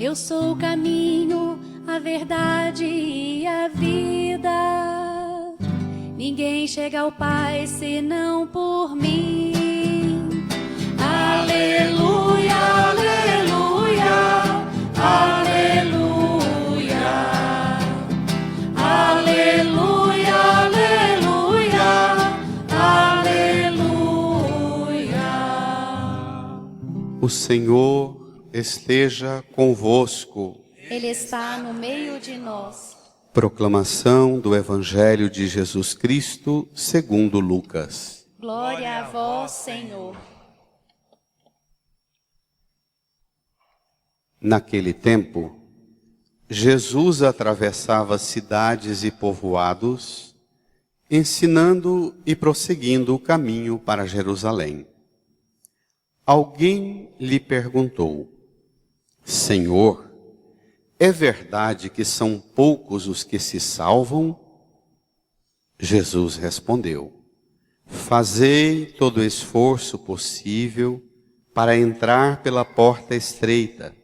Eu sou o caminho, a verdade e a vida. Ninguém chega ao Pai senão por mim. Aleluia, aleluia, aleluia, aleluia, aleluia, aleluia. O Senhor esteja convosco. Ele está no meio de nós. Proclamação do Evangelho de Jesus Cristo segundo Lucas. Glória a vós, Senhor. Naquele tempo, Jesus atravessava cidades e povoados, ensinando e prosseguindo o caminho para Jerusalém. Alguém lhe perguntou: Senhor, é verdade que são poucos os que se salvam? Jesus respondeu: Fazei todo o esforço possível para entrar pela porta estreita,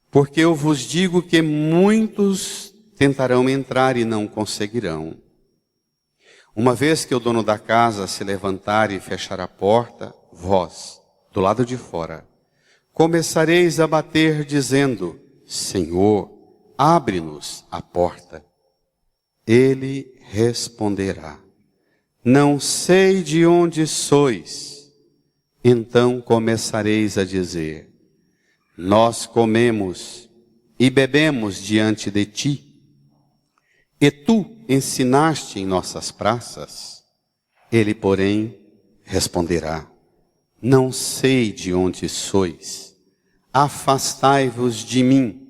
porque eu vos digo que muitos tentarão entrar e não conseguirão. Uma vez que o dono da casa se levantar e fechar a porta, vós, do lado de fora, começareis a bater dizendo: Senhor, abre-nos a porta. Ele responderá: Não sei de onde sois. Então começareis a dizer: Nós comemos e bebemos diante de ti, e tu ensinaste em nossas praças. Ele, porém, responderá: Não sei de onde sois. Afastai-vos de mim,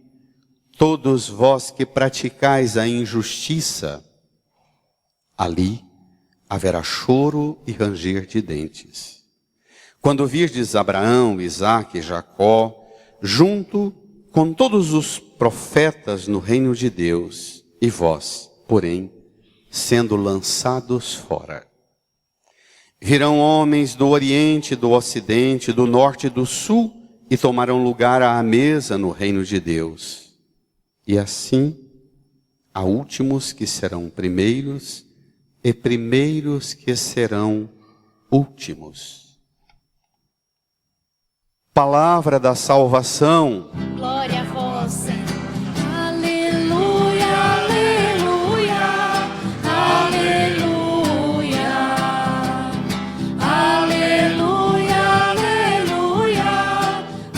todos vós que praticais a injustiça. Ali haverá choro e ranger de dentes. Quando virdes Abraão, Isaque e Jacó, junto com todos os profetas no reino de Deus, e vós, porém, sendo lançados fora. Virão homens do Oriente, do Ocidente, do Norte e do Sul, e tomarão lugar à mesa no reino de Deus. E assim, há últimos que serão primeiros, e primeiros que serão últimos. Palavra da salvação. Glória a vós, Senhor. Aleluia, aleluia, aleluia, aleluia,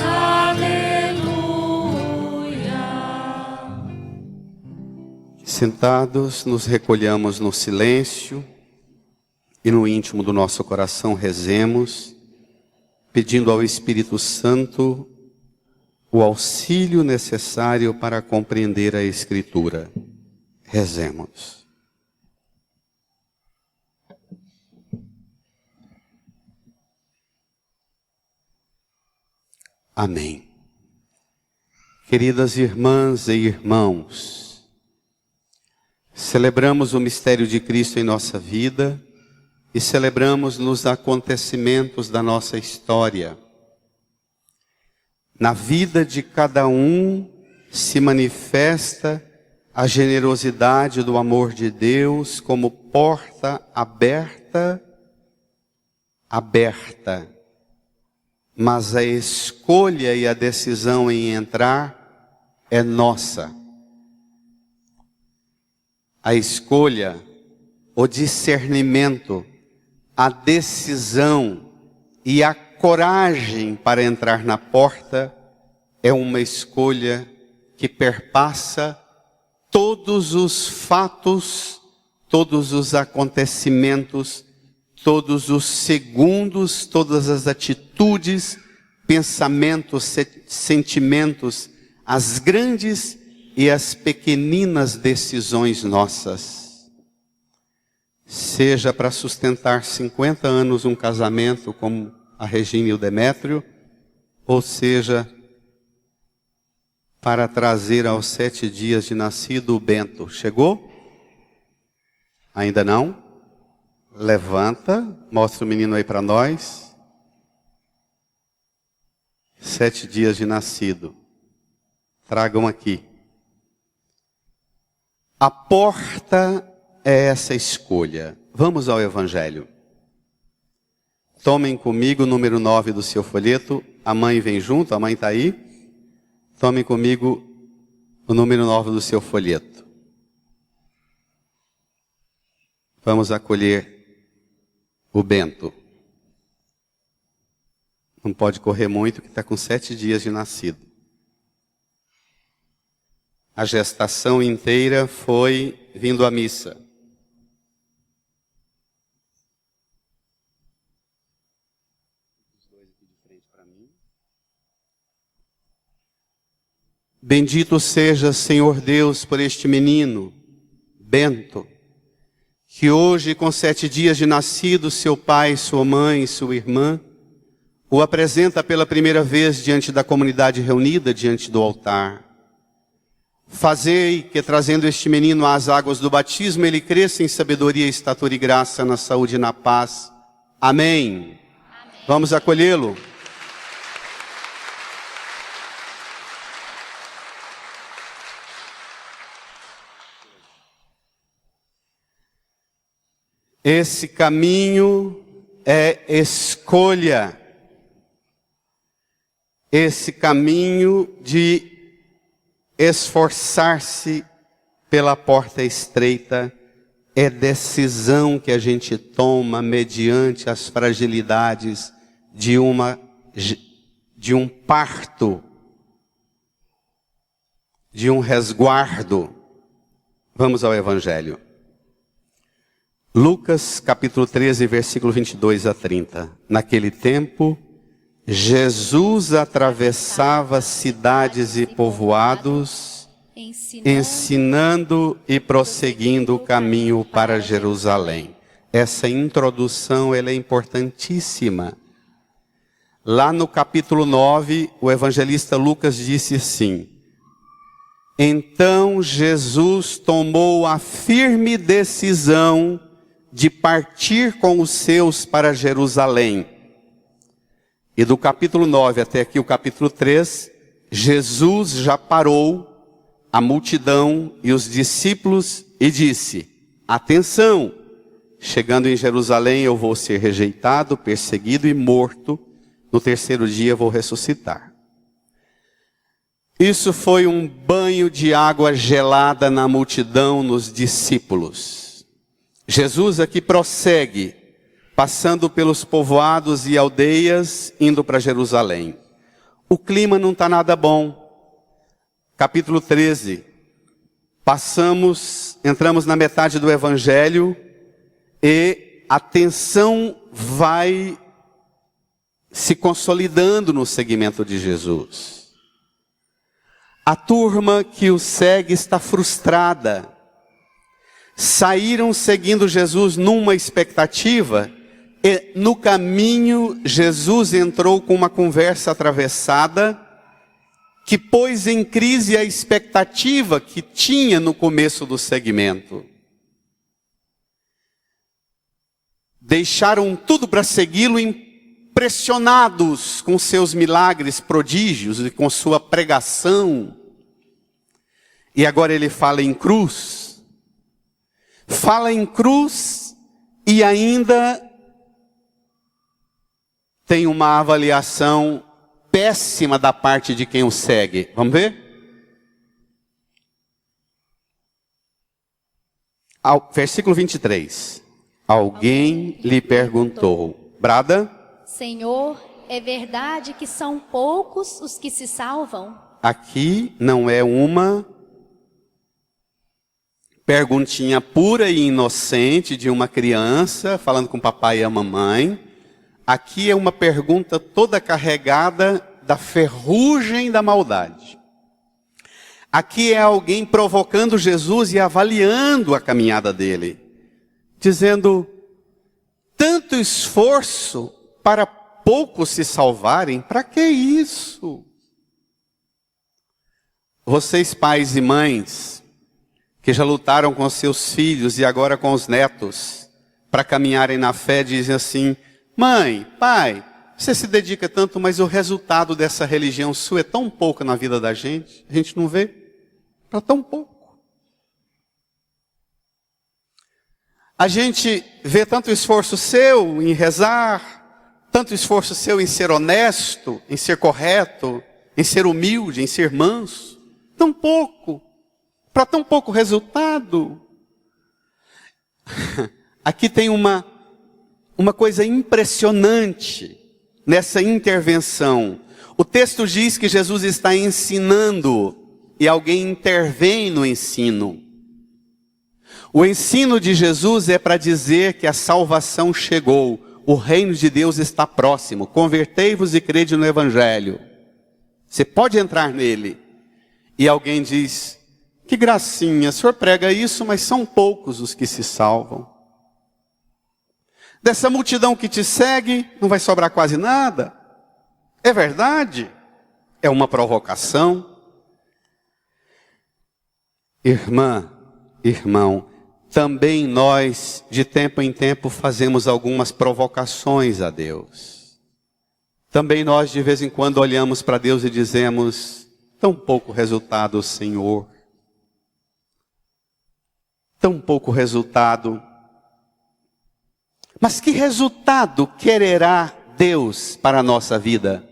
aleluia. Sentados, nos recolhamos no silêncio e no íntimo do nosso coração rezemos, pedindo ao Espírito Santo o auxílio necessário para compreender a Escritura. Rezemos. Amém. Queridas irmãs e irmãos, celebramos o mistério de Cristo em nossa vida e celebramos nos acontecimentos da nossa história. Na vida de cada um se manifesta a generosidade do amor de Deus como porta aberta, mas a escolha e a decisão em entrar é nossa. A escolha, o discernimento, a decisão e a coragem para entrar na porta é uma escolha que perpassa todos os fatos, todos os acontecimentos, todos os segundos, todas as atitudes, pensamentos, sentimentos, as grandes e as pequeninas decisões nossas. Seja para sustentar 50 anos um casamento como a Regina e o Demétrio, ou seja, para trazer aos 7 dias de nascido o Bento. Chegou? Ainda não? Levanta, mostra o menino aí para nós. 7 dias de nascido. Tragam aqui. A porta é essa escolha. Vamos ao Evangelho. Tomem comigo o número 9 do seu folheto. A mãe vem junto, a mãe está aí. Tomem comigo o número 9 do seu folheto. Vamos acolher o Bento. Não pode correr muito, que está com 7 dias de nascido. A gestação inteira foi vindo à missa. Bendito seja, Senhor Deus, por este menino, Bento, que hoje, com 7 dias de nascido, seu pai, sua mãe e sua irmã, o apresenta pela primeira vez diante da comunidade reunida, diante do altar. Fazei que, trazendo este menino às águas do batismo, ele cresça em sabedoria, estatura e graça, na saúde e na paz. Amém. Vamos acolhê-lo. Esse caminho é escolha. Esse caminho de esforçar-se pela porta estreita é decisão que a gente toma mediante as fragilidades de um parto, de um resguardo. Vamos ao Evangelho. Lucas capítulo 13, versículo 22 a 30. Naquele tempo, Jesus atravessava cidades e povoados, ensinando e prosseguindo o caminho para Jerusalém. Essa introdução ela é importantíssima. Lá no capítulo 9, o evangelista Lucas disse assim: então Jesus tomou a firme decisão de partir com os seus para Jerusalém. E do capítulo 9 até aqui o capítulo 3, Jesus já parou a multidão e os discípulos e disse: atenção, chegando em Jerusalém eu vou ser rejeitado, perseguido e morto, no terceiro dia vou ressuscitar. Isso foi um banho de água gelada na multidão, nos discípulos. Jesus aqui prossegue, passando pelos povoados e aldeias, indo para Jerusalém. O clima não está nada bom. Capítulo 13. Entramos na metade do Evangelho e a tensão vai se consolidando no seguimento de Jesus. A turma que o segue está frustrada. Saíram seguindo Jesus numa expectativa, e no caminho Jesus entrou com uma conversa atravessada, que pôs em crise a expectativa que tinha no começo do segmento. Deixaram tudo para segui-lo, impressionados com seus milagres, prodígios e com sua pregação. E agora ele fala em cruz. Fala em cruz e ainda tem uma avaliação péssima da parte de quem o segue. Vamos ver? Versículo 23. Alguém lhe perguntou: Brada? Senhor, é verdade que são poucos os que se salvam? Aqui não é uma perguntinha pura e inocente de uma criança falando com o papai e a mamãe. Aqui é uma pergunta toda carregada da ferrugem da maldade. Aqui é alguém provocando Jesus e avaliando a caminhada dele, dizendo: tanto esforço para poucos se salvarem, para que isso? Vocês, pais e mães, que já lutaram com seus filhos e agora com os netos, para caminharem na fé, dizem assim: mãe, pai, você se dedica tanto, mas o resultado dessa religião sua é tão pouco na vida da gente, a gente não vê, para tão pouco. A gente vê tanto esforço seu em rezar, tanto esforço seu em ser honesto, em ser correto, em ser humilde, em ser manso. Tão pouco, para tão pouco resultado. Aqui tem uma coisa impressionante nessa intervenção. O texto diz que Jesus está ensinando e alguém intervém no ensino. O ensino de Jesus é para dizer que a salvação chegou, o reino de Deus está próximo, convertei-vos e crede no Evangelho. Você pode entrar nele. E alguém diz, que gracinha, o senhor prega isso, mas são poucos os que se salvam. Dessa multidão que te segue, não vai sobrar quase nada. É verdade? É uma provocação. Irmã, irmão, também nós, de tempo em tempo, fazemos algumas provocações a Deus. Também nós, de vez em quando, olhamos para Deus e dizemos, tão pouco resultado, Senhor. Tão pouco resultado. Mas que resultado quererá Deus para a nossa vida?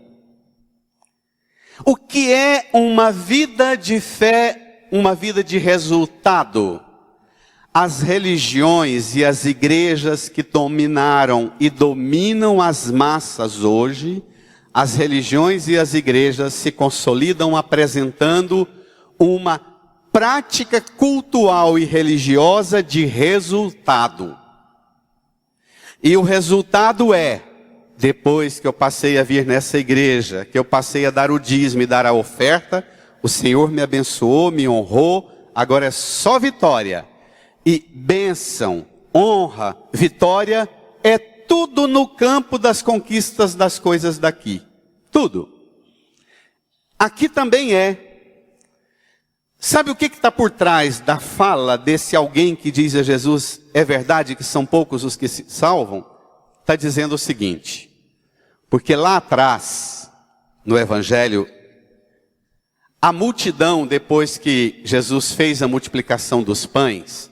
O que é uma vida de fé, uma vida de resultado? As religiões e as igrejas que dominaram e dominam as massas hoje, as religiões e as igrejas se consolidam apresentando uma prática cultural e religiosa de resultado. E o resultado é, depois que eu passei a vir nessa igreja, que eu passei a dar o dízimo e dar a oferta, o Senhor me abençoou, me honrou, agora é só vitória. E bênção, honra, vitória, é tudo no campo das conquistas das coisas daqui. Tudo. Aqui também é. Sabe o que está por trás da fala desse alguém que diz a Jesus, é verdade que são poucos os que se salvam? Está dizendo o seguinte, porque lá atrás, no Evangelho, a multidão, depois que Jesus fez a multiplicação dos pães,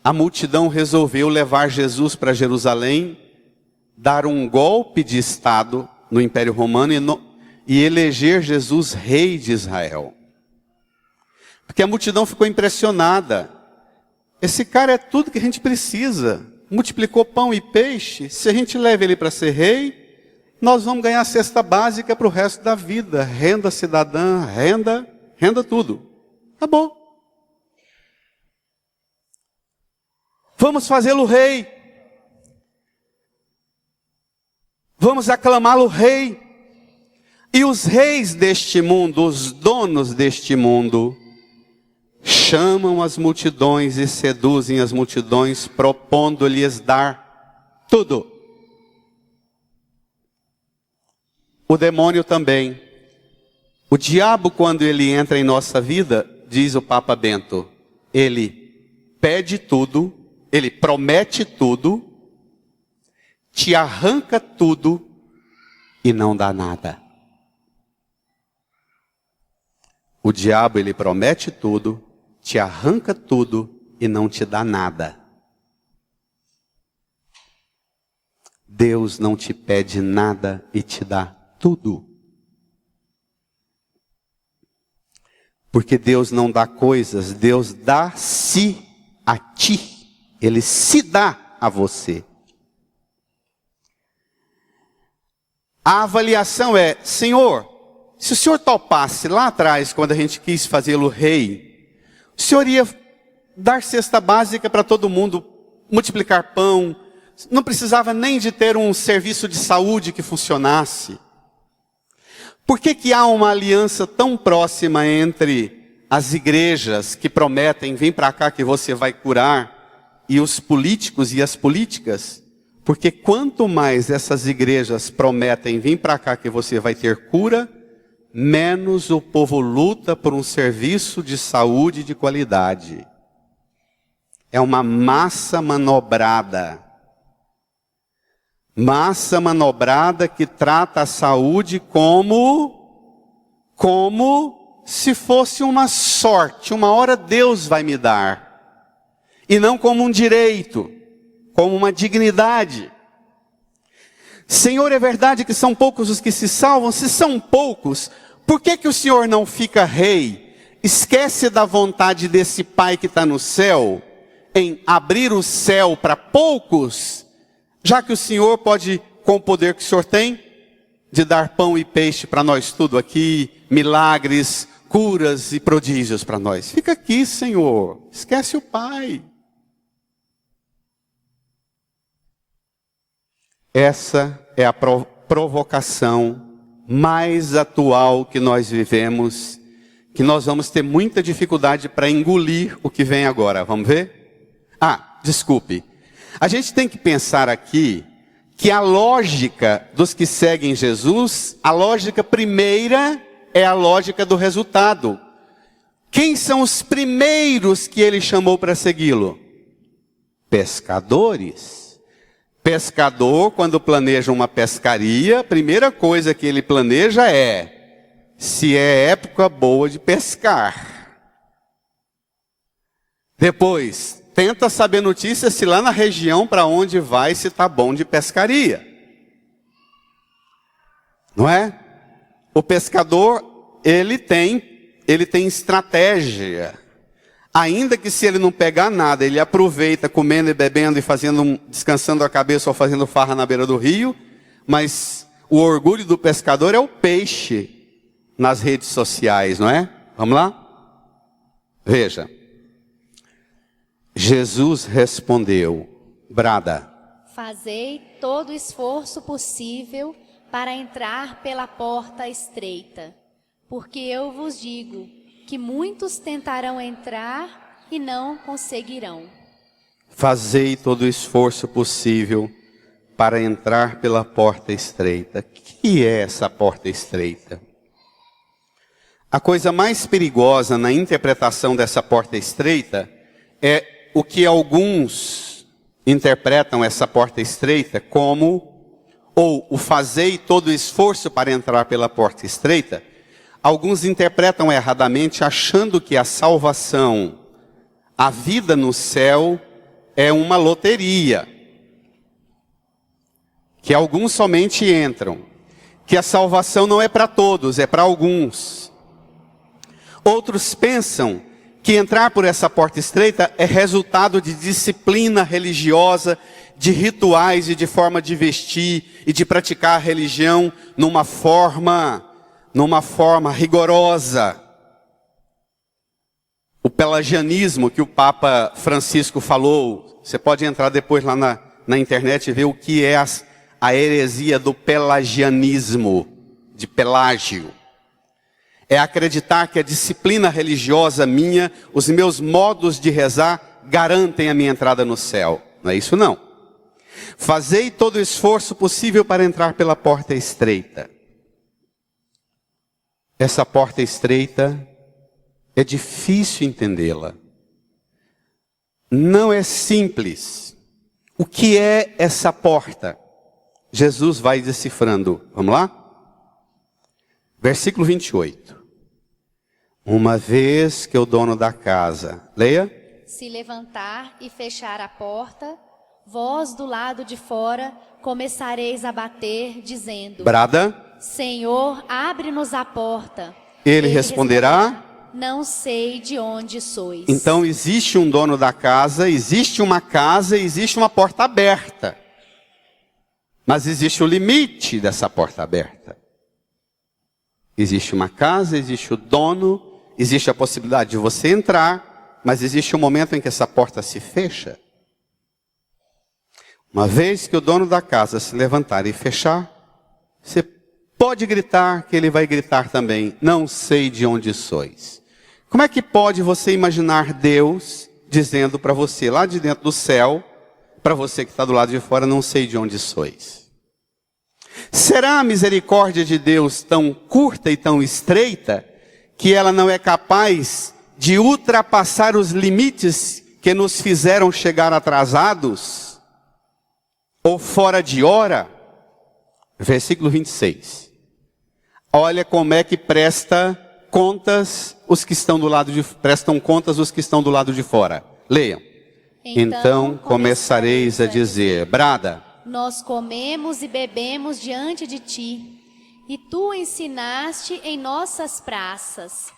a multidão resolveu levar Jesus para Jerusalém, dar um golpe de Estado no Império Romano e eleger Jesus rei de Israel. Porque a multidão ficou impressionada. Esse cara é tudo que a gente precisa. Multiplicou pão e peixe. Se a gente leva ele para ser rei, nós vamos ganhar a cesta básica para o resto da vida. Renda cidadã, renda tudo. Acabou. Vamos fazê-lo rei. Vamos aclamá-lo rei. E os reis deste mundo, os donos deste mundo, chamam as multidões e seduzem as multidões, propondo-lhes dar tudo. O demônio também. O diabo, quando ele entra em nossa vida, diz o Papa Bento, ele pede tudo, ele promete tudo, te arranca tudo e não dá nada. O diabo, ele promete tudo, te arranca tudo e não te dá nada. Deus não te pede nada e te dá tudo. Porque Deus não dá coisas, Deus dá-se a ti. Ele se dá a você. A avaliação é, Senhor, se o Senhor topasse lá atrás, quando a gente quis fazê-lo rei, o Senhor ia dar cesta básica para todo mundo, multiplicar pão, não precisava nem de ter um serviço de saúde que funcionasse. Por que há uma aliança tão próxima entre as igrejas que prometem, vem para cá que você vai curar, e os políticos e as políticas? Porque quanto mais essas igrejas prometem, vem para cá que você vai ter cura, menos o povo luta por um serviço de saúde de qualidade. É uma massa manobrada. massa manobrada que trata a saúde como se fosse uma sorte. Uma hora Deus vai me dar. E não como um direito, como uma dignidade. Senhor, é verdade que são poucos os que se salvam? Se são poucos, por que o Senhor não fica rei? Esquece da vontade desse Pai que está no céu, em abrir o céu para poucos, já que o Senhor pode, com o poder que o Senhor tem, de dar pão e peixe para nós tudo aqui, milagres, curas e prodígios para nós. Fica aqui, Senhor, esquece o Pai. Essa é a provocação mais atual que nós vivemos, que nós vamos ter muita dificuldade para engolir o que vem agora. Vamos ver? Desculpe. A gente tem que pensar aqui que a lógica dos que seguem Jesus, a lógica primeira é a lógica do resultado. Quem são os primeiros que ele chamou para segui-lo? Pescadores. Pescador, quando planeja uma pescaria, a primeira coisa que ele planeja é se é época boa de pescar. Depois, tenta saber notícias se lá na região para onde vai, se está bom de pescaria. Não é? O pescador, ele tem estratégia. Ainda que se ele não pegar nada, ele aproveita comendo e bebendo e descansando a cabeça ou fazendo farra na beira do rio, mas o orgulho do pescador é o peixe nas redes sociais, não é? Vamos lá? Veja. Jesus respondeu, brada. Fazei todo o esforço possível para entrar pela porta estreita, porque eu vos digo que muitos tentarão entrar e não conseguirão. Fazei todo o esforço possível para entrar pela porta estreita. O que é essa porta estreita? A coisa mais perigosa na interpretação dessa porta estreita é o que alguns interpretam essa porta estreita como, ou o fazei todo o esforço para entrar pela porta estreita. Alguns interpretam erradamente, achando que a salvação, a vida no céu, é uma loteria. Que alguns somente entram. Que a salvação não é para todos, é para alguns. Outros pensam que entrar por essa porta estreita é resultado de disciplina religiosa, de rituais e de forma de vestir e de praticar a religião numa forma rigorosa. O pelagianismo que o Papa Francisco falou, você pode entrar depois lá na internet e ver o que é a heresia do pelagianismo, de Pelágio. É acreditar que a disciplina religiosa minha, os meus modos de rezar, garantem a minha entrada no céu. Não é isso não. Fazei todo o esforço possível para entrar pela porta estreita. Essa porta estreita é difícil entendê-la. Não é simples. O que é essa porta? Jesus vai decifrando. Vamos lá? Versículo 28. Uma vez que o dono da casa, leia. Se levantar e fechar a porta, vós do lado de fora começareis a bater, dizendo: brada. Senhor, abre-nos a porta. Ele responderá: não sei de onde sois. Então existe um dono da casa, existe uma porta aberta. Mas existe o limite dessa porta aberta. Existe uma casa, existe o dono, existe a possibilidade de você entrar, mas existe um momento em que essa porta se fecha. Uma vez que o dono da casa se levantar e fechar, você pode gritar, que ele vai gritar também: não sei de onde sois. Como é que pode você imaginar Deus dizendo para você lá de dentro do céu, para você que está do lado de fora: não sei de onde sois? Será a misericórdia de Deus tão curta e tão estreita que ela não é capaz de ultrapassar os limites que nos fizeram chegar atrasados? ou fora de hora? Versículo 26. Olha como é que prestam contas os que estão do lado de fora. Leiam. Então começareis a dizer, brada, nós comemos e bebemos diante de ti, e tu ensinaste em nossas praças.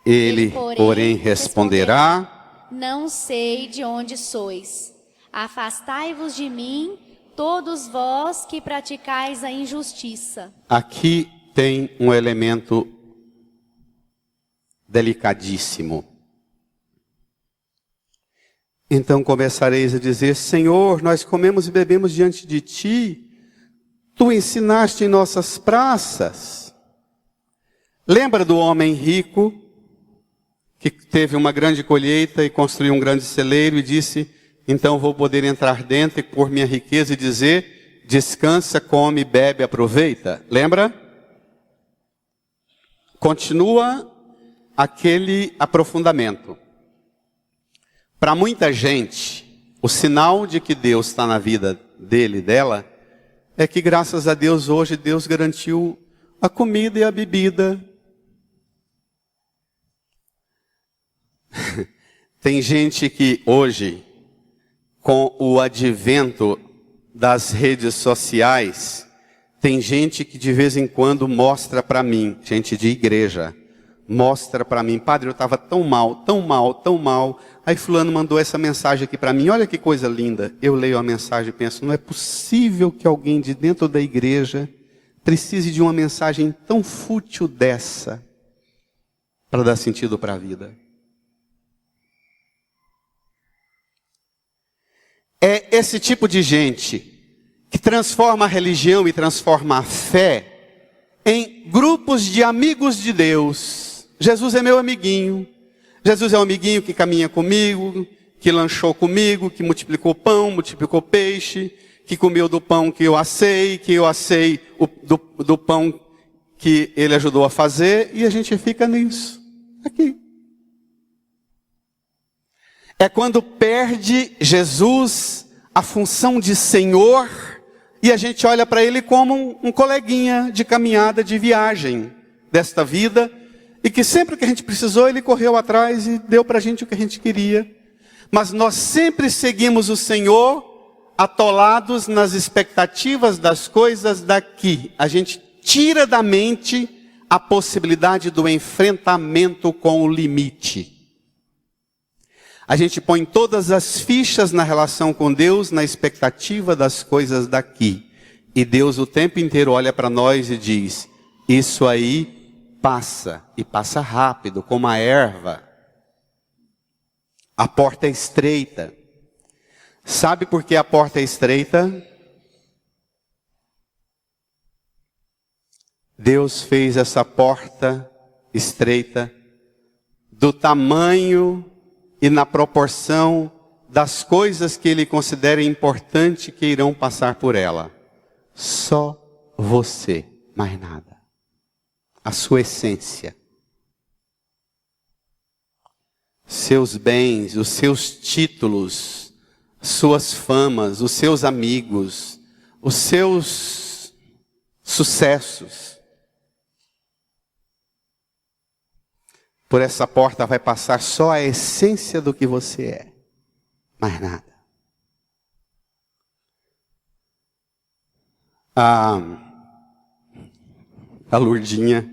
Ele, porém, responderá, não sei de onde sois. Afastai-vos de mim, todos vós que praticais a injustiça. Aqui tem um elemento delicadíssimo. Então começareis a dizer, Senhor, nós comemos e bebemos diante de ti, tu ensinaste em nossas praças. Lembra do homem rico, que teve uma grande colheita e construiu um grande celeiro e disse, então vou poder entrar dentro e pôr minha riqueza e dizer, descansa, come, bebe, aproveita. Lembra? Continua aquele aprofundamento. Para muita gente, o sinal de que Deus está na vida dele e dela, é que graças a Deus hoje, Deus garantiu a comida e a bebida. Tem gente que hoje, com o advento das redes sociais, tem gente que de vez em quando mostra para mim, gente de igreja, mostra para mim, padre, eu estava tão mal, tão mal, tão mal, aí fulano mandou essa mensagem aqui para mim, olha que coisa linda. Eu leio a mensagem e penso, não é possível que alguém de dentro da igreja precise de uma mensagem tão fútil dessa para dar sentido para a vida. É esse tipo de gente que transforma a religião e transforma a fé em grupos de amigos de Deus. Jesus é meu amiguinho. Jesus é um amiguinho que caminha comigo, que lanchou comigo, que multiplicou pão, multiplicou peixe, que comeu do pão que eu assei do pão que ele ajudou a fazer, e a gente fica nisso, aqui. É quando perde Jesus a função de Senhor, e a gente olha para ele como um coleguinha de caminhada, de viagem desta vida, e que sempre que a gente precisou, ele correu atrás e deu para a gente o que a gente queria. Mas nós sempre seguimos o Senhor atolados nas expectativas das coisas daqui. A gente tira da mente a possibilidade do enfrentamento com o limite. A gente põe todas as fichas na relação com Deus, na expectativa das coisas daqui. E Deus o tempo inteiro olha para nós e diz, isso aí passa, e passa rápido, como a erva. A porta é estreita. Sabe por que a porta é estreita? Deus fez essa porta estreita do tamanho e na proporção das coisas que Ele considera importante que irão passar por ela. Só você, mais nada. A sua essência. Seus bens, os seus títulos, suas famas, os seus amigos, os seus sucessos. Por essa porta vai passar só a essência do que você é. Mais nada. A Lourdinha,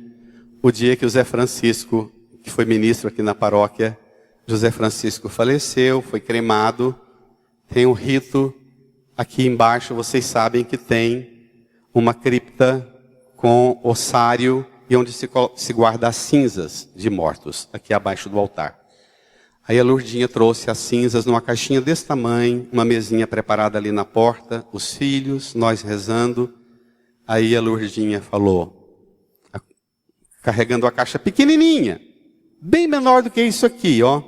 o dia que o Zé Francisco, que foi ministro aqui na paróquia, José Francisco faleceu, foi cremado, tem um rito aqui embaixo, vocês sabem que tem uma cripta com ossário e onde se guarda as cinzas de mortos, aqui abaixo do altar. Aí a Lourdinha trouxe as cinzas numa caixinha desse tamanho, uma mesinha preparada ali na porta, os filhos, nós rezando. Aí a Lourdinha falou, carregando a caixa pequenininha, bem menor do que isso aqui, ó.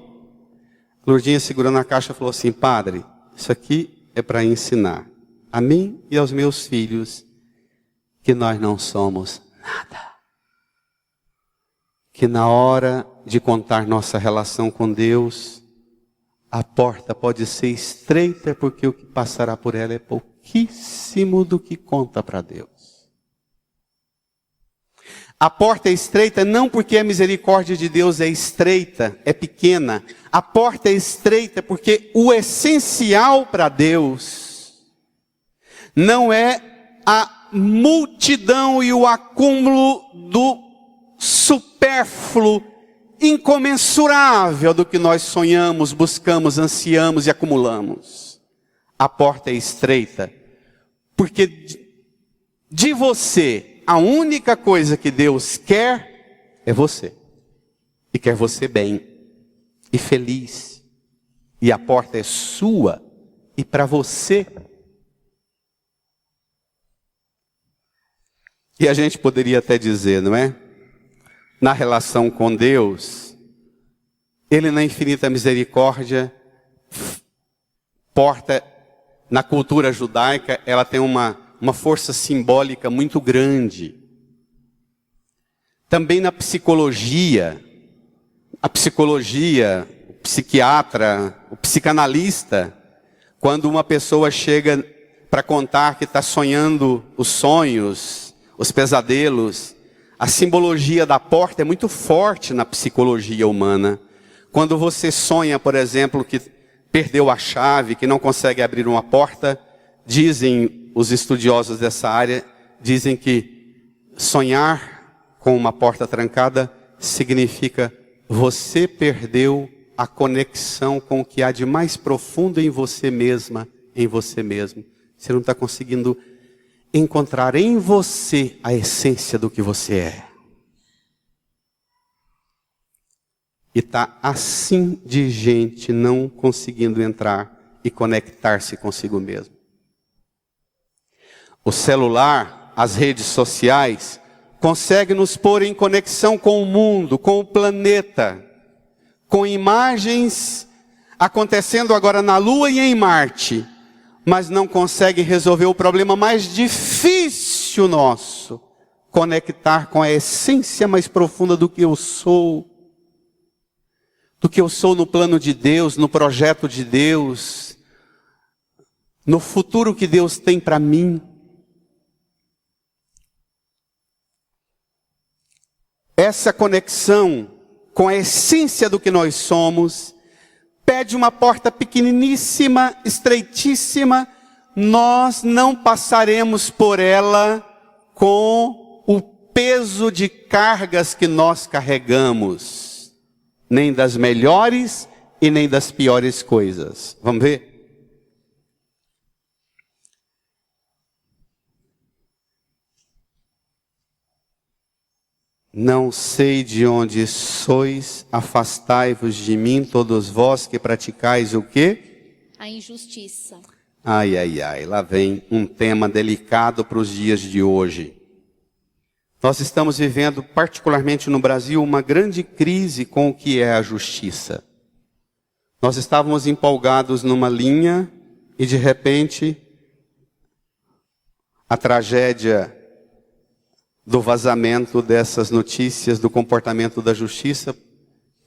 Lourdinha segurando a caixa falou assim, padre, isso aqui é para ensinar a mim e aos meus filhos que nós não somos nada. Que na hora de contar nossa relação com Deus, a porta pode ser estreita porque o que passará por ela é pouquinho. pouquíssimo do que conta para Deus. A porta é estreita não porque a misericórdia de Deus é estreita, é pequena. A porta é estreita porque o essencial para Deus não é a multidão e o acúmulo do supérfluo, incomensurável do que nós sonhamos, buscamos, ansiamos e acumulamos. A porta é estreita porque de você, a única coisa que Deus quer é você. E quer você bem e feliz. E a porta é sua e para você. E a gente poderia até dizer, não é? Na relação com Deus, Ele na infinita misericórdia, porta, na cultura judaica, ela tem uma força simbólica muito grande. Também na psicologia, o psiquiatra, o psicanalista, quando uma pessoa chega para contar que está sonhando os sonhos, os pesadelos, a simbologia da porta é muito forte na psicologia humana. Quando você sonha, por exemplo, que perdeu a chave, que não consegue abrir uma porta, dizem os estudiosos dessa área, dizem que sonhar com uma porta trancada significa você perdeu a conexão com o que há de mais profundo em você mesma, em você mesmo. Você não está conseguindo encontrar em você a essência do que você é. E está assim de gente não conseguindo entrar e conectar-se consigo mesmo. O celular, as redes sociais, conseguem nos pôr em conexão com o mundo, com o planeta, com imagens acontecendo agora na Lua e em Marte, mas não consegue resolver o problema mais difícil nosso, conectar com a essência mais profunda do que eu sou no plano de Deus, no projeto de Deus, no futuro que Deus tem para mim. Essa conexão com a essência do que nós somos pede uma porta pequeniníssima, estreitíssima. Nós não passaremos por ela com o peso de cargas que nós carregamos, nem das melhores e nem das piores coisas. Vamos ver? Não sei de onde sois, afastai-vos de mim, todos vós que praticais o quê? A injustiça. Ai, ai, ai, lá vem um tema delicado para os dias de hoje. Nós estamos vivendo, particularmente no Brasil, uma grande crise com o que é a justiça. Nós estávamos empolgados numa linha e de repente a tragédia do vazamento dessas notícias, do comportamento da justiça,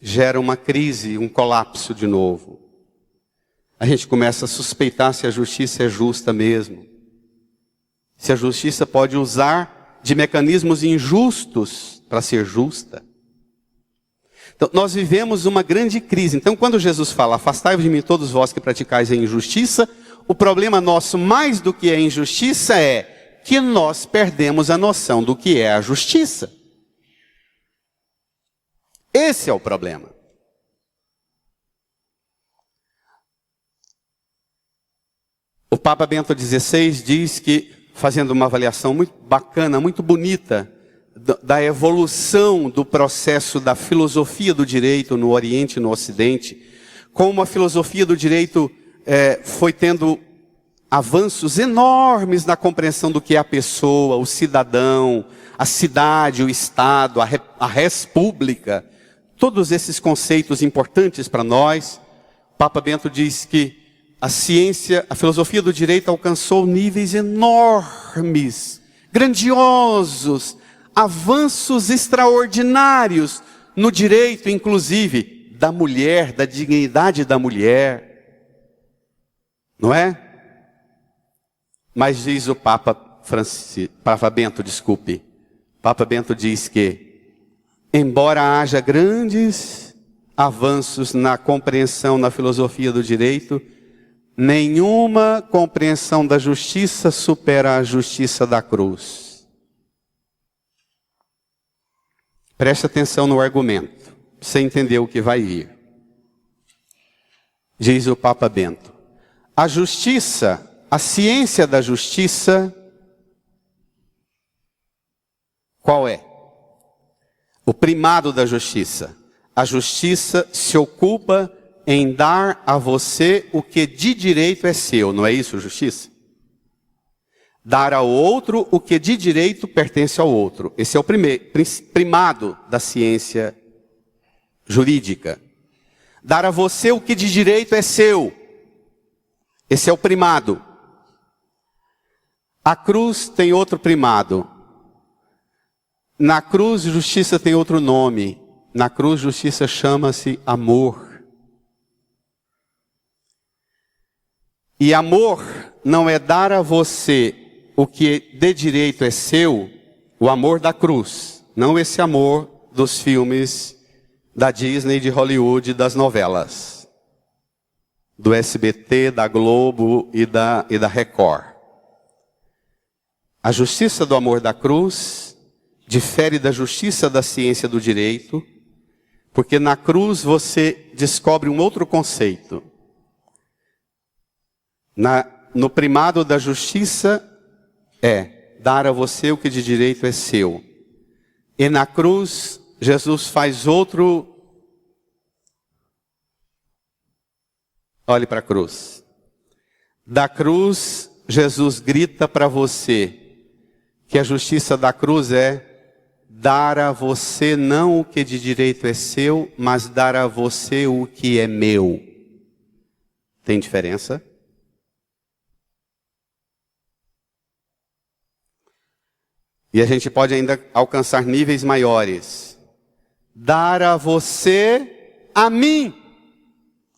gera uma crise, um colapso de novo. A gente começa a suspeitar se a justiça é justa mesmo. Se a justiça pode usar de mecanismos injustos para ser justa. Então, nós vivemos uma grande crise. Então, quando Jesus fala, afastai-vos de mim todos vós que praticais a injustiça, o problema nosso, mais do que a injustiça, é que nós perdemos a noção do que é a justiça. Esse é o problema. O Papa Bento XVI diz que, fazendo uma avaliação muito bacana, muito bonita, da evolução do processo da filosofia do direito no Oriente e no Ocidente, como a filosofia do direito foi tendo avanços enormes na compreensão do que é a pessoa, o cidadão, a cidade, o Estado, a res pública, todos esses conceitos importantes para nós. Papa Bento diz que a ciência, a filosofia do direito alcançou níveis enormes, grandiosos, avanços extraordinários no direito, inclusive, da mulher, da dignidade da mulher. Não é? Mas diz o Papa Bento, Papa Bento diz que, embora haja grandes avanços na compreensão, na filosofia do direito, nenhuma compreensão da justiça supera a justiça da cruz. Preste atenção no argumento, para você entender o que vai vir. Diz o Papa Bento: a justiça, a ciência da justiça, qual é? O primado da justiça. A justiça se ocupa em dar a você o que de direito é seu, não é isso, justiça? Dar ao outro o que de direito pertence ao outro. Esse é o primado da ciência jurídica. Dar a você o que de direito é seu. Esse é o primado. A cruz tem outro primado. Na cruz, justiça tem outro nome. Na cruz, justiça chama-se amor. E amor não é dar a você o que de direito é seu, o amor da cruz. Não esse amor dos filmes da Disney, de Hollywood, das novelas. Do SBT, da Globo e da Record. A justiça do amor da cruz difere da justiça da ciência do direito, porque na cruz você descobre um outro conceito. No primado da justiça é dar a você o que de direito é seu. E na cruz, Jesus faz outro... Olhe para a cruz. Da cruz, Jesus grita para você que a justiça da cruz é dar a você não o que de direito é seu, mas dar a você o que é meu. Tem diferença? E a gente pode ainda alcançar níveis maiores. Dar a você, a mim,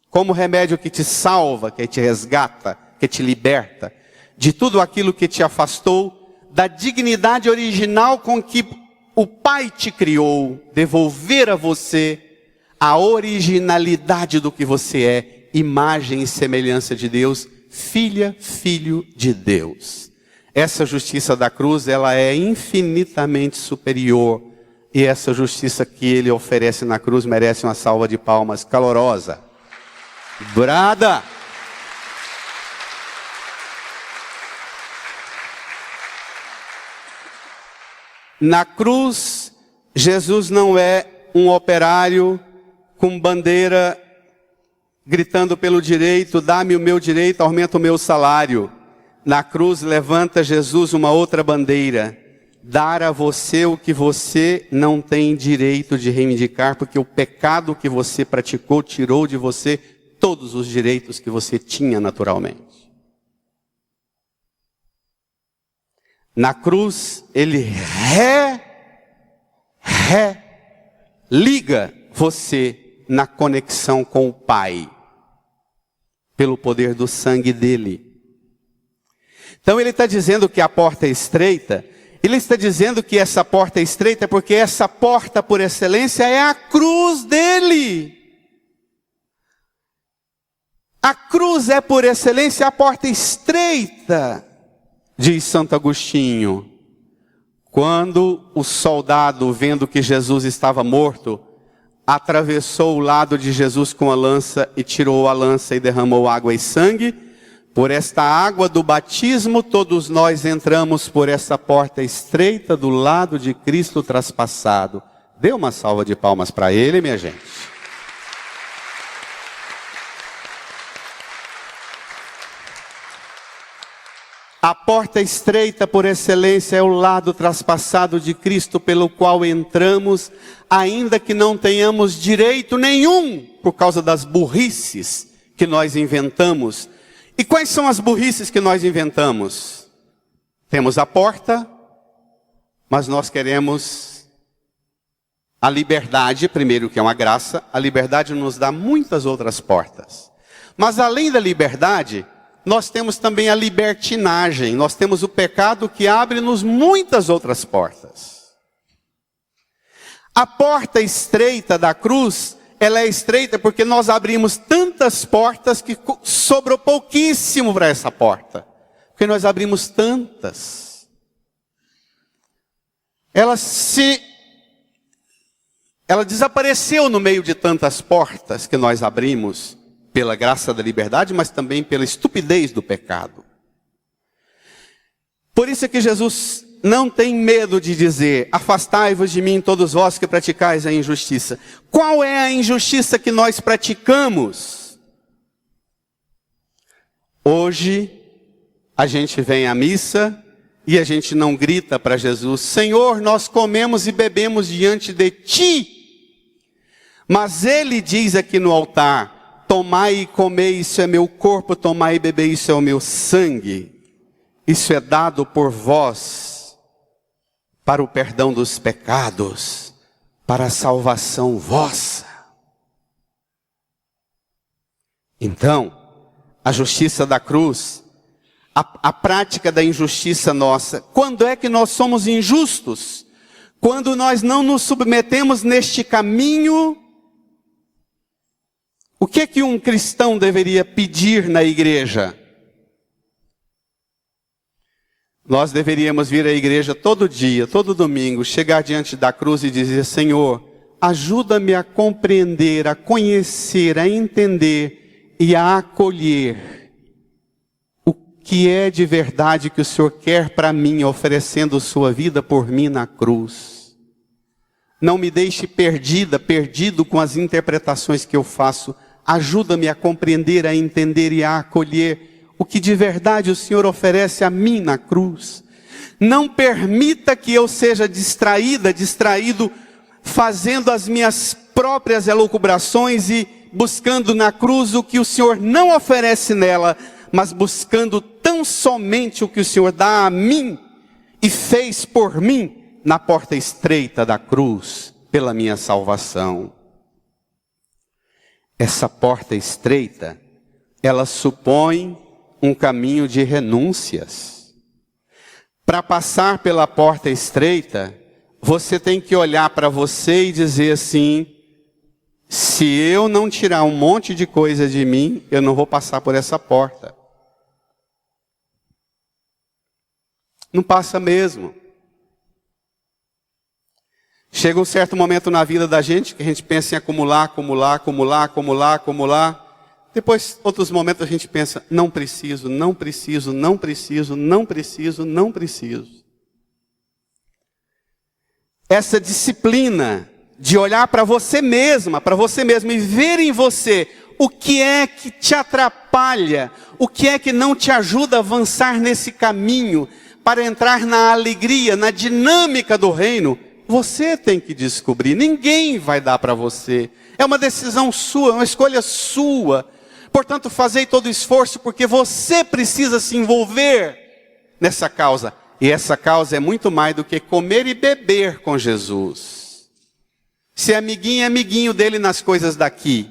como remédio que te salva, que te resgata, que te liberta de tudo aquilo que te afastou da dignidade original com que o Pai te criou, devolver a você a originalidade do que você é, imagem e semelhança de Deus, filha, filho de Deus. Essa justiça da cruz, ela é infinitamente superior, e essa justiça que ele oferece na cruz merece uma salva de palmas calorosa. Brada! Na cruz, Jesus não é um operário com bandeira gritando pelo direito, dá-me o meu direito, aumenta o meu salário. Na cruz levanta Jesus uma outra bandeira, dar a você o que você não tem direito de reivindicar, porque o pecado que você praticou tirou de você todos os direitos que você tinha naturalmente. Na cruz, ele liga você na conexão com o Pai, pelo poder do sangue dele. Então ele está dizendo que a porta é estreita, ele está dizendo que essa porta é estreita porque essa porta por excelência é a cruz dele. A cruz é por excelência a porta estreita, diz Santo Agostinho. Quando o soldado, vendo que Jesus estava morto, atravessou o lado de Jesus com a lança e tirou a lança e derramou água e sangue, por esta água do batismo, todos nós entramos por essa porta estreita do lado de Cristo traspassado. Dê uma salva de palmas para ele, minha gente. A porta estreita por excelência é o lado traspassado de Cristo pelo qual entramos, ainda que não tenhamos direito nenhum por causa das burrices que nós inventamos. E quais são as burrices que nós inventamos? Temos a porta, mas nós queremos a liberdade, primeiro que é uma graça, a liberdade nos dá muitas outras portas. Mas além da liberdade, nós temos também a libertinagem, nós temos o pecado que abre-nos muitas outras portas. A porta estreita da cruz, ela é estreita porque nós abrimos tantas portas que sobrou pouquíssimo para essa porta. Porque nós abrimos tantas. Ela desapareceu no meio de tantas portas que nós abrimos, pela graça da liberdade, mas também pela estupidez do pecado. Por isso é que Jesus não tem medo de dizer: afastai-vos de mim todos vós que praticais a injustiça. Qual é a injustiça que nós praticamos? Hoje, a gente vem à missa e a gente não grita para Jesus: Senhor, nós comemos e bebemos diante de Ti. Mas Ele diz aqui no altar: tomai e comei, isso é meu corpo, tomai e bebei, isso é o meu sangue. Isso é dado por vós, para o perdão dos pecados, para a salvação vossa. Então, a justiça da cruz, a prática da injustiça nossa. Quando é que nós somos injustos? Quando nós não nos submetemos neste caminho. O que é que um cristão deveria pedir na igreja? Nós deveríamos vir à igreja todo dia, todo domingo, chegar diante da cruz e dizer: Senhor, ajuda-me a compreender, a conhecer, a entender e a acolher o que é de verdade que o Senhor quer para mim, oferecendo sua vida por mim na cruz. Não me deixe perdido com as interpretações que eu faço. Ajuda-me a compreender, a entender e a acolher o que de verdade o Senhor oferece a mim na cruz. Não permita que eu seja distraído, fazendo as minhas próprias elucubrações e buscando na cruz o que o Senhor não oferece nela, mas buscando tão somente o que o Senhor dá a mim e fez por mim na porta estreita da cruz, pela minha salvação. Essa porta estreita, ela supõe um caminho de renúncias. Para passar pela porta estreita, você tem que olhar para você e dizer assim: se eu não tirar um monte de coisa de mim, eu não vou passar por essa porta. Não passa mesmo. Chega um certo momento na vida da gente que a gente pensa em acumular. Depois, outros momentos a gente pensa: não preciso. Essa disciplina de olhar para você mesma e ver em você o que é que te atrapalha, o que é que não te ajuda a avançar nesse caminho, para entrar na alegria, na dinâmica do reino, você tem que descobrir. Ninguém vai dar para você. É uma decisão sua, é uma escolha sua. Portanto, fazei todo o esforço, porque você precisa se envolver nessa causa. E essa causa é muito mais do que comer e beber com Jesus. Ser amiguinho e amiguinho dele nas coisas daqui.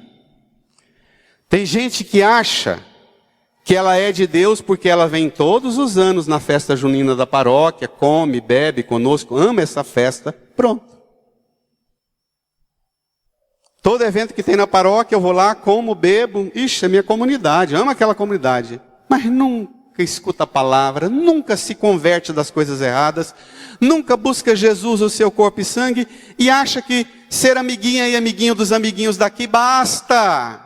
Tem gente que acha que ela é de Deus porque ela vem todos os anos na festa junina da paróquia, come, bebe conosco, ama essa festa, pronto. Todo evento que tem na paróquia, eu vou lá, como, bebo. Ixi, é minha comunidade, amo aquela comunidade. Mas nunca escuta a palavra, nunca se converte das coisas erradas, nunca busca Jesus, o seu corpo e sangue, e acha que ser amiguinha e amiguinho dos amiguinhos daqui basta.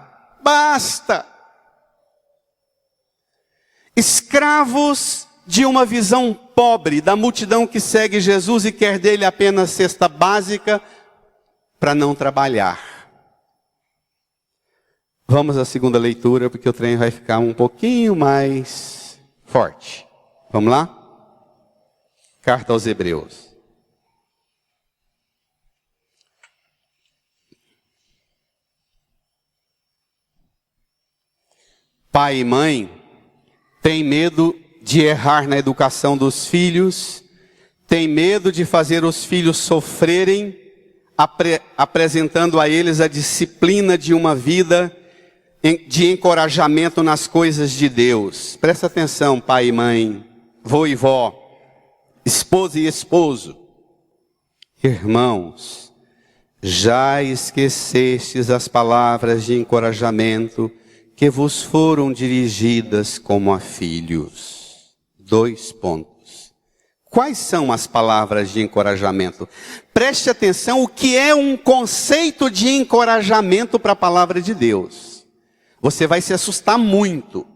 Escravos de uma visão pobre da multidão que segue Jesus e quer dele apenas cesta básica para não trabalhar. Vamos à segunda leitura, porque o trem vai ficar um pouquinho mais forte. Vamos lá? Carta aos Hebreus. Pai e mãe têm medo de errar na educação dos filhos, têm medo de fazer os filhos sofrerem, apresentando a eles a disciplina de uma vida de encorajamento nas coisas de Deus. Presta atenção, pai e mãe, vô e vó, esposa e esposo. Irmãos, já esquecestes as palavras de encorajamento que vos foram dirigidas como a filhos. 2 pontos. Quais são as palavras de encorajamento? Preste atenção o que é um conceito de encorajamento para a palavra de Deus. Você vai se assustar muito.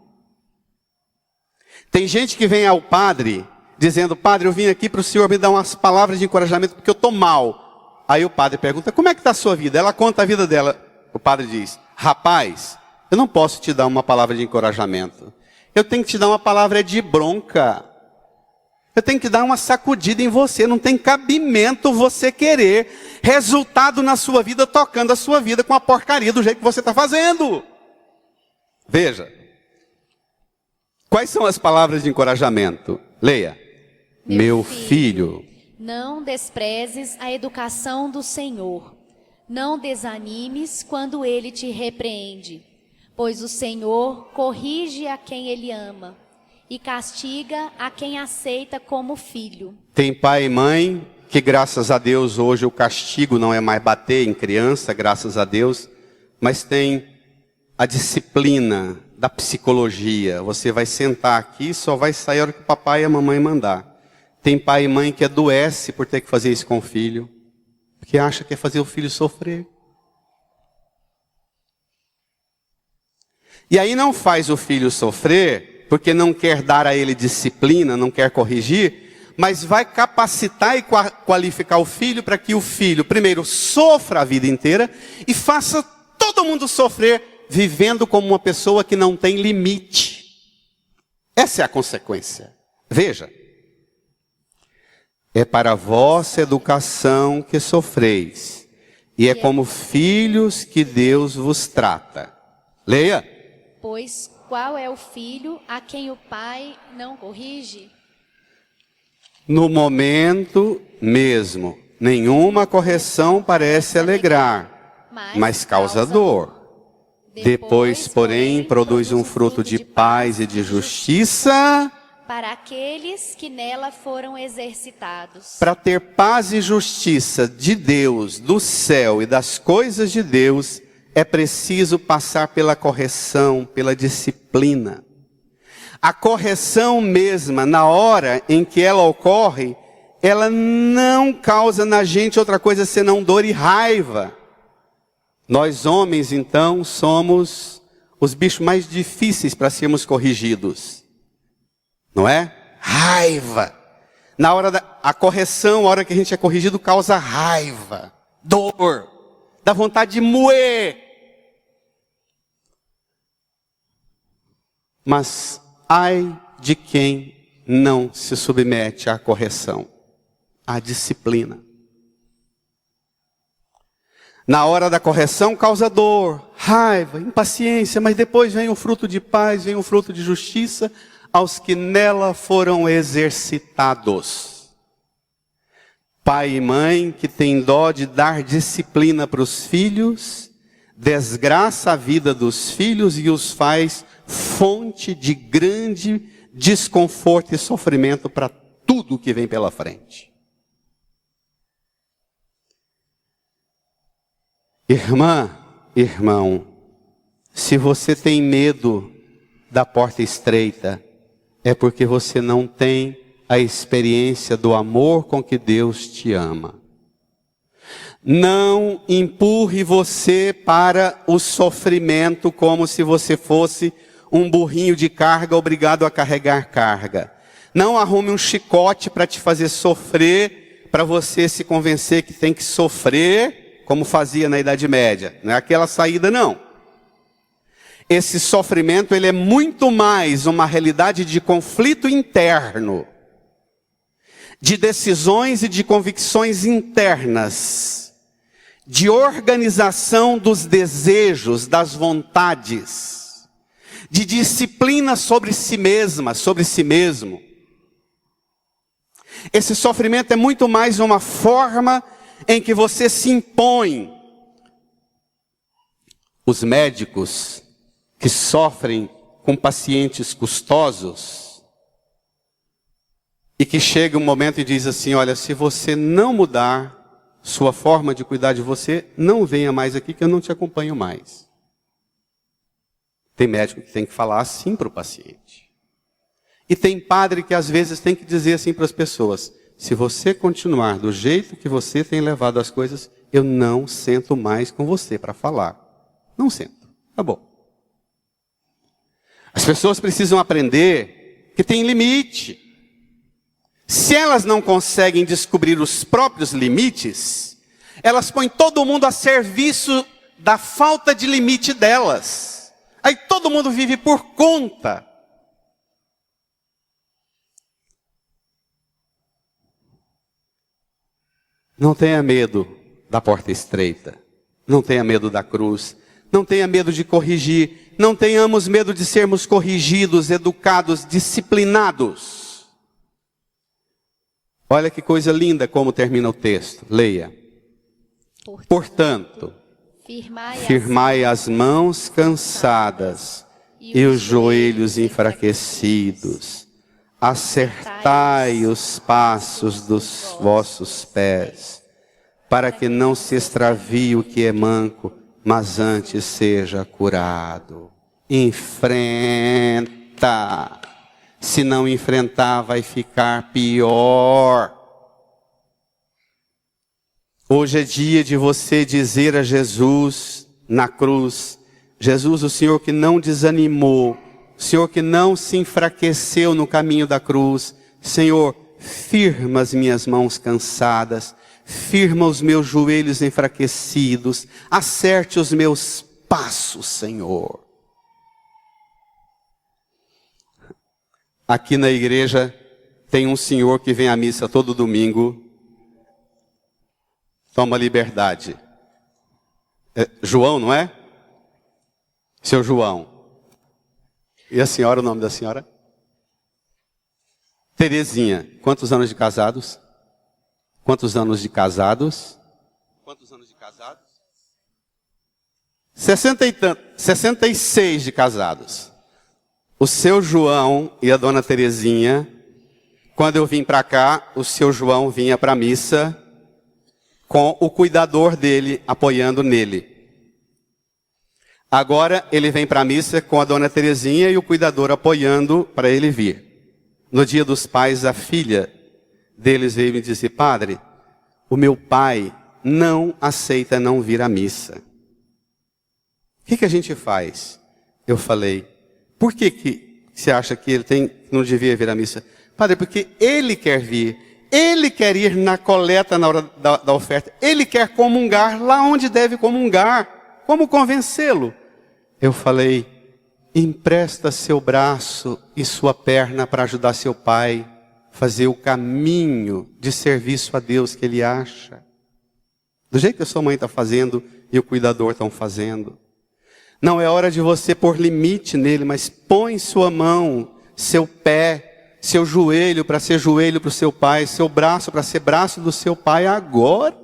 Tem gente que vem ao padre dizendo: padre, eu vim aqui para o senhor me dar umas palavras de encorajamento porque eu estou mal. Aí o padre pergunta: como é que está a sua vida? Ela conta a vida dela. O padre diz: rapaz, eu não posso te dar uma palavra de encorajamento. Eu tenho que te dar uma palavra de bronca. Eu tenho que dar uma sacudida em você. Não tem cabimento você querer resultado na sua vida, tocando a sua vida com a porcaria do jeito que você está fazendo. Veja. Quais são as palavras de encorajamento? Leia. Meu filho, não desprezes a educação do Senhor. Não desanimes quando Ele te repreende. Pois o Senhor corrige a quem Ele ama e castiga a quem aceita como filho. Tem pai e mãe que, graças a Deus, hoje o castigo não é mais bater em criança, graças a Deus, mas tem a disciplina da psicologia. Você vai sentar aqui e só vai sair a hora que o papai e a mamãe mandar. Tem pai e mãe que adoece por ter que fazer isso com o filho, porque acha que é fazer o filho sofrer. E aí não faz o filho sofrer, porque não quer dar a ele disciplina, não quer corrigir, mas vai capacitar e qualificar o filho para que o filho, primeiro, sofra a vida inteira e faça todo mundo sofrer, vivendo como uma pessoa que não tem limite. Essa é a consequência. Veja. É para a vossa educação que sofreis, e é como filhos que Deus vos trata. Leia. Pois qual é o filho a quem o pai não corrige? No momento mesmo, nenhuma correção parece alegrar, mas causa dor. Depois, porém, produz um fruto de paz e de justiça para aqueles que nela foram exercitados. Para ter paz e justiça de Deus, do céu e das coisas de Deus, é preciso passar pela correção, pela disciplina. A correção mesma, na hora em que ela ocorre, ela não causa na gente outra coisa senão dor e raiva. Nós homens, então, somos os bichos mais difíceis para sermos corrigidos. Não é? Raiva. Na hora a correção, a hora que a gente é corrigido, causa raiva, dor, dá vontade de moer. Mas ai de quem não se submete à correção, à disciplina. Na hora da correção causa dor, raiva, impaciência, mas depois vem o fruto de paz, vem o fruto de justiça aos que nela foram exercitados. Pai e mãe que tem dó de dar disciplina para os filhos, desgraça a vida dos filhos e os faz fonte de grande desconforto e sofrimento para tudo que vem pela frente. Irmã, irmão, se você tem medo da porta estreita, é porque você não tem a experiência do amor com que Deus te ama. Não empurre você para o sofrimento como se você fosse um burrinho de carga obrigado a carregar carga. Não arrume um chicote para te fazer sofrer, para você se convencer que tem que sofrer, como fazia na Idade Média. Não é aquela saída, não. Esse sofrimento, ele é muito mais uma realidade de conflito interno, de decisões e de convicções internas, de organização dos desejos, das vontades, de disciplina sobre si mesma, sobre si mesmo. Esse sofrimento é muito mais uma forma em que você se impõe. Os médicos que sofrem com pacientes custosos e que chega um momento e diz assim, olha, se você não mudar sua forma de cuidar de você, não venha mais aqui que eu não te acompanho mais. Tem médico que tem que falar assim para o paciente. E tem padre que às vezes tem que dizer assim para as pessoas, se você continuar do jeito que você tem levado as coisas, eu não sento mais com você para falar. Não sento. Tá bom. As pessoas precisam aprender que tem limite. Se elas não conseguem descobrir os próprios limites, elas põem todo mundo a serviço da falta de limite delas. Aí todo mundo vive por conta. Não tenha medo da porta estreita. Não tenha medo da cruz. Não tenha medo de corrigir. Não tenhamos medo de sermos corrigidos, educados, disciplinados. Olha que coisa linda como termina o texto. Leia. Portanto, firmai as mãos cansadas e os joelhos enfraquecidos. Acertai os passos dos vossos pés, para que não se extravie o que é manco, mas antes seja curado. Enfrenta. Se não enfrentar, vai ficar pior. Hoje é dia de você dizer a Jesus na cruz, Jesus, o Senhor que não desanimou, o Senhor que não se enfraqueceu no caminho da cruz, Senhor, firma as minhas mãos cansadas, firma os meus joelhos enfraquecidos, acerte os meus passos, Senhor. Aqui na igreja tem um senhor que vem à missa todo domingo. Toma liberdade. É João, não é? Seu João. E a senhora, o nome da senhora? Terezinha. Quantos anos de casados? Quantos anos de casados? Quantos anos de casados? 66 de casados. O seu João e a dona Terezinha, quando eu vim para cá, o seu João vinha para a missa com o cuidador dele apoiando nele. Agora ele vem para a missa com a dona Terezinha e o cuidador apoiando para ele vir. No dia dos pais, a filha deles veio me dizer, padre, o meu pai não aceita não vir à missa. O que a gente faz? Eu falei, por que você acha que ele não devia vir à missa? Padre, porque ele quer vir. Ele quer ir na coleta na hora da oferta. Ele quer comungar lá onde deve comungar. Como convencê-lo? Eu falei, empresta seu braço e sua perna para ajudar seu pai a fazer o caminho de serviço a Deus que ele acha. Do jeito que a sua mãe está fazendo e o cuidador estão fazendo. Não é hora de você pôr limite nele, mas põe sua mão, seu pé, seu joelho para ser joelho para o seu pai, seu braço para ser braço do seu pai agora.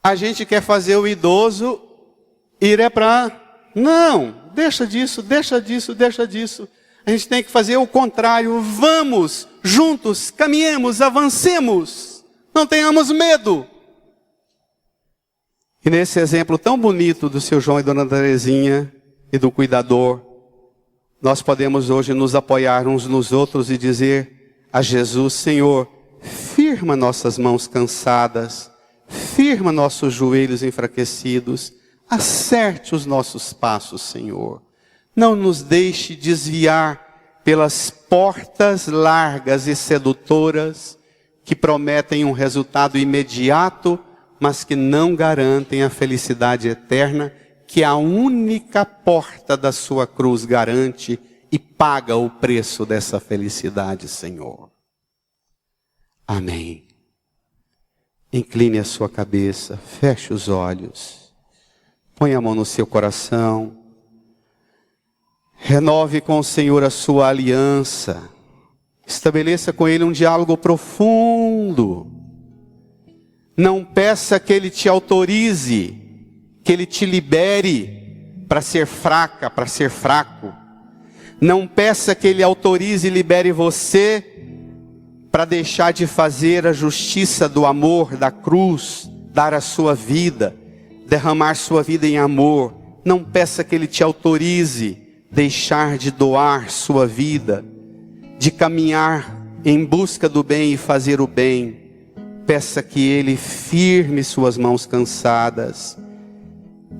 A gente quer fazer o idoso ir Não, deixa disso. A gente tem que fazer o contrário. Vamos, juntos, caminhemos, avancemos. Não tenhamos medo. E nesse exemplo tão bonito do seu João e dona Terezinha e do cuidador, nós podemos hoje nos apoiar uns nos outros e dizer a Jesus, Senhor, firma nossas mãos cansadas, firma nossos joelhos enfraquecidos, acerte os nossos passos, Senhor. Não nos deixe desviar pelas portas largas e sedutoras que prometem um resultado imediato, mas que não garantem a felicidade eterna que a única porta da sua cruz garante e paga o preço dessa felicidade, Senhor. Amém. Incline a sua cabeça, feche os olhos, põe a mão no seu coração, renove com o Senhor a sua aliança, estabeleça com Ele um diálogo profundo. Não peça que Ele te autorize que Ele te libere para ser fraca, para ser fraco. Não peça que Ele autorize e libere você para deixar de fazer a justiça do amor, da cruz, dar a sua vida, derramar sua vida em amor. Não peça que Ele te autorize deixar de doar sua vida, de caminhar em busca do bem e fazer o bem. Peça que Ele firme suas mãos cansadas,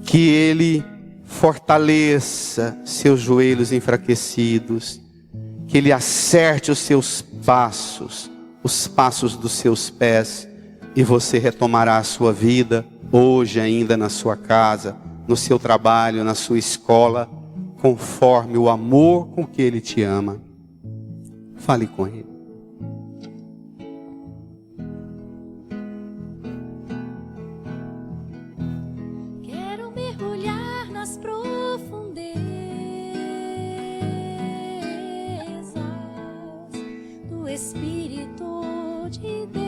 que Ele fortaleça seus joelhos enfraquecidos, que Ele acerte os seus passos, os passos dos seus pés, e você retomará a sua vida, hoje ainda na sua casa, no seu trabalho, na sua escola, conforme o amor com que Ele te ama. Fale com Ele. Quero mergulhar nas profundezas do Espírito de Deus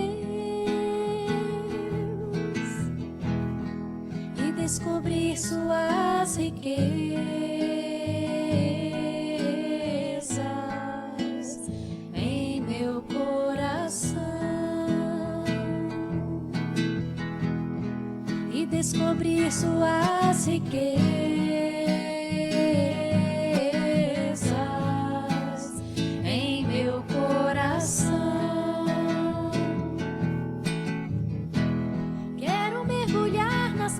e descobrir suas riquezas em meu coração e descobrir suas riquezas em meu coração. Quero mergulhar nas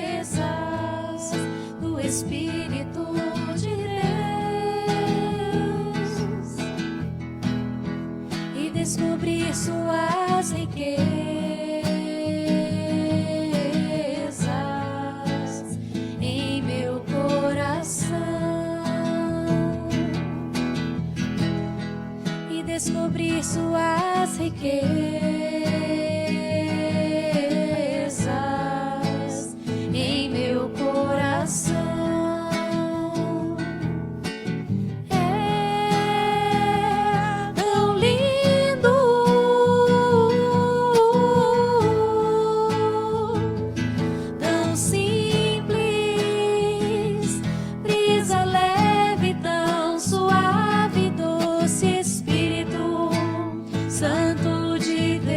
profundezas do Espírito de Deus e descobrir suas riquezas em meu coração e descobrir suas riquezas em meu coração. É tão lindo, tão simples, brisa leve, tão suave, doce Espírito Santo de Deus,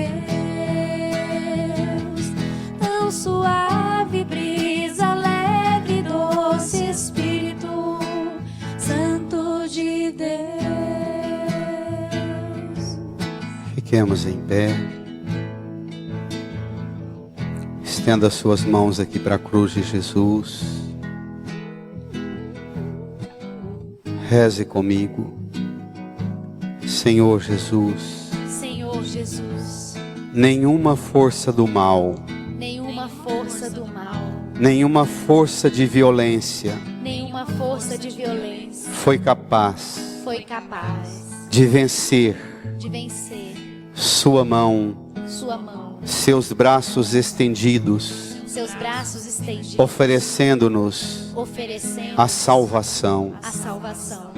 tão suave, brisa leve, doce Espírito Santo de Deus. Fiquemos em pé. Estenda suas mãos aqui para a cruz de Jesus. Reze comigo. Senhor Jesus, Senhor Jesus, nenhuma força do mal, nenhuma força do mal, nenhuma força de violência nenhuma força de violência foi capaz foi capaz de vencer de vencer sua mão, sua mão, seus braços estendidos, seus braços estendidos, oferecendo-nos oferecendo a salvação. a salvação.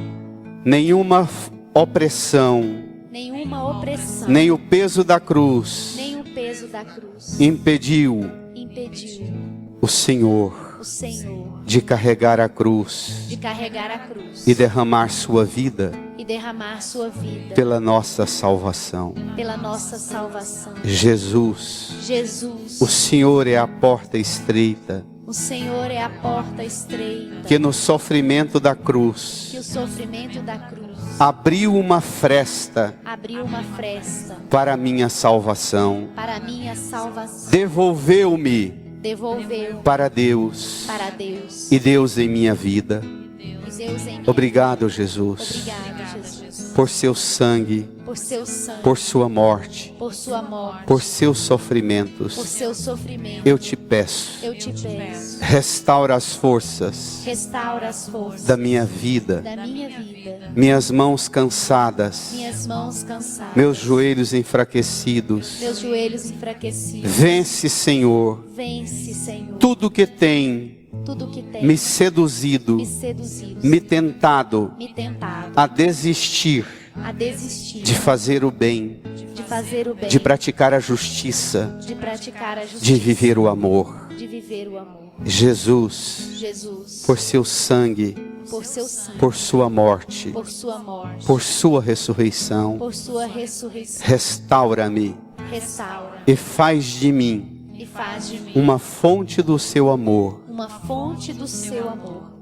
Nenhuma opressão, Nenhuma opressão, nem o peso da cruz nem o peso da cruz impediu impediu o Senhor o Senhor de carregar a cruz de carregar a cruz e derramar sua vida e derramar sua vida pela nossa salvação. pela nossa salvação. Jesus, Jesus, o Senhor é a porta estreita, o Senhor é a porta estreita que no sofrimento da cruz que o sofrimento da cruz abriu uma fresta abriu uma fresta para a minha salvação. para a minha salvação. Devolveu-me Devolveu para Deus para Deus e Deus em minha vida. e Deus em mim. Obrigado, Jesus, Obrigado, Jesus, por seu sangue, por seu sangue, por sua morte, por sua morte, por seus por sofrimentos. seu sofrimento. Eu te peço, Eu te peço, restaura as forças restaura as forças da minha vida, da minha vida, minhas mãos cansadas, minhas mãos cansadas, meus joelhos enfraquecidos. meus joelhos enfraquecidos. Vence, Senhor, Vence, Senhor, tudo que tem tudo que tem me seduzido, me seduzido, me tentado me tentado a desistir a desistir de fazer o bem, de fazer o bem, de praticar a justiça, de praticar a justiça, de viver o amor. de viver o amor. Jesus, por seu sangue, por seu sangue, por sua morte, por sua morte, por sua ressurreição, por sua ressurreição, restaura-me restaura e faz de mim e faz de mim uma fonte do seu amor. uma fonte do seu amor.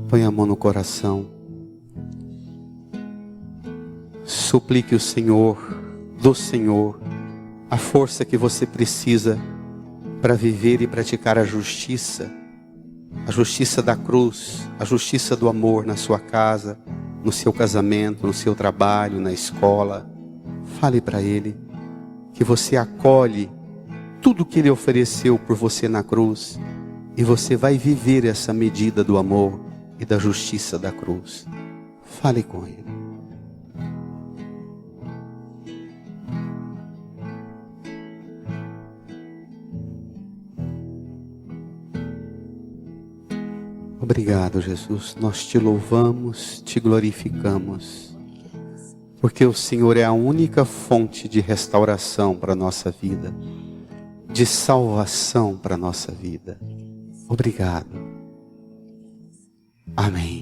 Põe a mão no coração. Suplique o Senhor, do Senhor, a força que você precisa para viver e praticar a justiça da cruz, a justiça do amor na sua casa, no seu casamento, no seu trabalho, na escola. Fale para Ele que você acolhe tudo que Ele ofereceu por você na cruz e você vai viver essa medida do amor e da justiça da cruz. Fale com Ele. Obrigado, Jesus. Nós te louvamos, te glorificamos, porque o Senhor é a única fonte de restauração para a nossa vida, de salvação para a nossa vida. Obrigado. Amém.